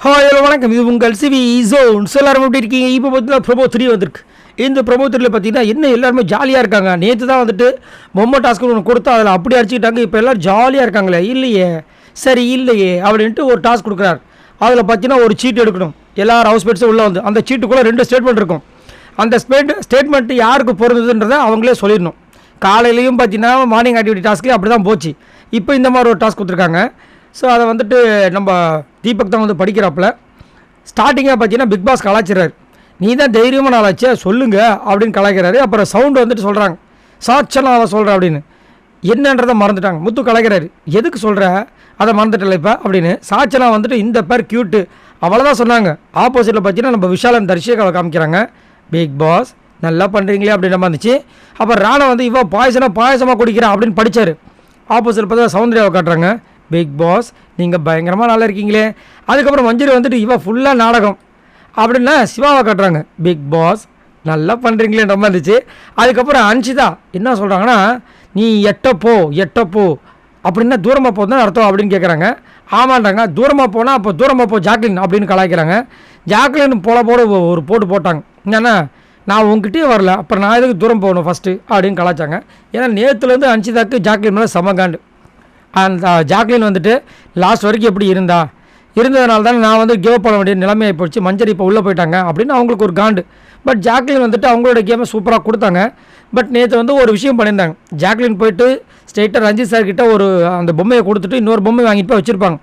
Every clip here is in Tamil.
ஹாய் ஹலோ வணக்கம். இது உங்கள் சிவி ஜோன். எல்லாரும் எப்படி இருக்கீங்க? இப்போ பார்த்தீங்கன்னா ப்ரோமோ 3 வந்திருக்கு. இந்த ப்ரோமோ 3ல பார்த்தீங்கன்னா என்ன எல்லாருமே ஜாலியாக இருக்காங்க. நேற்று தான் வந்துட்டு பொம்மை டாஸ்க்கு ஒன்று கொடுத்தா அதில் அப்படி அடிச்சுக்கிட்டாங்க. இப்போ எல்லோரும் ஜாலியாக இருக்காங்களே. இல்லையே சரி இல்லையே அப்படின்ட்டு ஒரு டாஸ்க் கொடுக்குறாரு. அதில் பார்த்தீங்கன்னா ஒரு சீட்டு எடுக்கணும். எல்லாரும் ஹவுஸ் மேட்ஸும் உள்ளே வந்து அந்த சீட்டுக்குள்ளே 2 ஸ்டேட்மெண்ட் இருக்கும். அந்த ஸ்டேட்மெண்ட்டு யாருக்கு பொருந்ததுன்றதை அவங்களே சொல்லிடணும். காலையிலையும் பார்த்தீங்கன்னா மார்னிங் ஆக்டிவிட்டி டாஸ்க்லேயும் அப்படி தான் போச்சு. இப்போ இந்த மாதிரி ஒரு டாஸ்க் கொடுத்துருக்காங்க. ஸோ அதை வந்துட்டு நம்ம தீபக் தான் வந்து படிக்கிறாப்புல. ஸ்டார்டிங்காக பார்த்தீங்கன்னா பிக் பாஸ் கலாய்ச்சிறாரு. நீ தான் தைரியமாக நாளாச்சே சொல்லுங்க அப்படின்னு கலாய்க்கிறாரு. அப்புறம் சவுண்டு வந்துட்டு சொல்கிறாங்க சாட்செல்லாம் அவள் சொல்கிற அப்படின்னு. என்னன்றதை மறந்துட்டாங்க. முத்து கலாய்க்கிறாரு. எதுக்கு சொல்கிற அதை மறந்துட்டல இப்போ அப்படின்னு. சாட்செல்லாம் வந்துட்டு இந்த பேர் க்யூட்டு அவ்வளோதான் சொன்னாங்க. ஆப்போசிட்டில் பார்த்தீங்கன்னா நம்ம விஷாலன் தர்ஷிகாவை காமிக்கிறாங்க. பிக் பாஸ் நல்லா பண்ணுறீங்களே அப்படின்ற மாதிரி இருந்துச்சு. அப்புறம் ராணா வந்து இவ பாயசமாக குடிக்கிறா அப்படின்னு படித்தார். ஆப்போசிட்டில் பார்த்தா சௌந்தர்யாவை காட்டுறாங்க. பிக் பாஸ் நீங்கள் பயங்கரமாக நல்லா இருக்கீங்களே. அதுக்கப்புறம் மஞ்சரி வந்துட்டு இவ ஃபுல்லாக நாடகம் அப்படின்னா சிவாவை காட்டுறாங்க. பிக் பாஸ் நல்லா பண்ணுறீங்களேன்ற மாதிரி இருந்துச்சு. அதுக்கப்புறம் அன்ஷிதா என்ன சொல்கிறாங்கன்னா நீ எட்டப்போ அப்படின்னா தூரமாக போதுன்னு அர்த்தம் அப்படின்னு கேட்குறாங்க. ஆமான்றாங்க. தூரமாக போனால் அப்போ தூரமாக போ ஜாக்லின் அப்படின்னு கலாய்க்கிறாங்க. ஜாக்லின் போட ஒரு போட்டாங்க. என்னன்னா நான் உங்ககிட்டயே வரல அப்புறம் நான் எதுக்கு தூரம் போகணும் ஃபஸ்ட்டு அப்படின்னு கலாய்ச்சாங்க. ஏன்னா நேற்றுலேருந்து அன்ஷிதாக்கு ஜாக்லின் மேலே சமகாண்டு. அந்த ஜாக்லின் வந்துட்டு லாஸ்ட் வரைக்கும் எப்படி இருந்ததுனால தான் நான் வந்து கேவ் பண்ண வேண்டிய நிலைமையை போச்சு. மஞ்சரி இப்போ உள்ளே போயிட்டாங்க அப்படின்னு அவங்களுக்கு ஒரு காண்டு. பட் ஜாக்லின் வந்துட்டு அவங்களோட கேமை சூப்பராக கொடுத்தாங்க. பட் நேற்று வந்து ஒரு விஷயம் பண்ணியிருந்தாங்க. ஜாக்லின் போயிட்டு ஸ்ட்ரெயிட்டாக ரஞ்சித் சார்கிட்ட ஒரு அந்த பொம்மையை கொடுத்துட்டு இன்னொரு பொம்மை வாங்கிட்டு போய் வச்சுருப்பாங்க.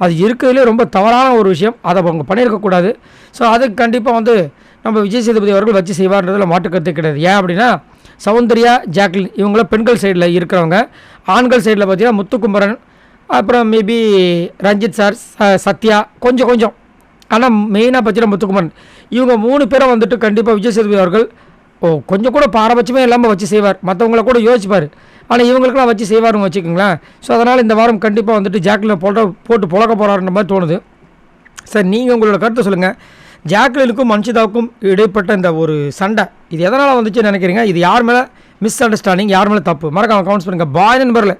அது இருக்கிறதுலே ரொம்ப தவறான ஒரு விஷயம். அதை அவங்க பண்ணியிருக்கக்கூடாது. ஸோ அதுக்கு கண்டிப்பாக வந்து நம்ம விஜய் சேதுபதி அவர்கள் வச்சு செய்வார்ன்றதில் மாற்றுக்கருத்து கிடையாது. ஏன் அப்படின்னா சௌந்தர்யா ஜாக்லின் இவங்களாம் பெண்கள் சைடில் இருக்கிறவங்க. ஆண்கள் சைடில் பார்த்தீங்கன்னா முத்துக்குமரன் அப்புறம் மேபி ரஞ்சித் சார் சத்யா கொஞ்சம் ஆனால் மெயினாக பார்த்தீங்கன்னா முத்துக்குமரன் இவங்க 3 பேரை வந்துட்டு கண்டிப்பாக விஜய் சேதுபதி அவர்கள் கொஞ்சம் கூட பாரபட்சமே இல்லாமல் வச்சு செய்வார். மற்றவங்கள கூட யோசிப்பார். ஆனால் இவங்களுக்கெல்லாம் வச்சு செய்வாருன்னு வச்சுக்கோங்களேன். ஸோ அதனால் இந்த வாரம் கண்டிப்பாக வந்துட்டு ஜாக்லினை போட்டு புழக்க போகிறாருன்ற மாதிரி தோணுது. சார் நீங்கள் உங்களோட கருத்தை சொல்லுங்கள். ஜாக்லினுக்கும் அன்ஷிதாவுக்கும் இடைப்பட்ட இந்த ஒரு சண்டை இது எதனால் வந்துச்சுன்னு நினைக்கிறீங்க? இது யார் மேலே மிஸ் அண்டர்ஸ்டாண்டிங், யார் மேலே தப்பு? மறக்காம கமெண்ட்ஸ் பண்ணுங்கள். பாய் நண்பர்களே.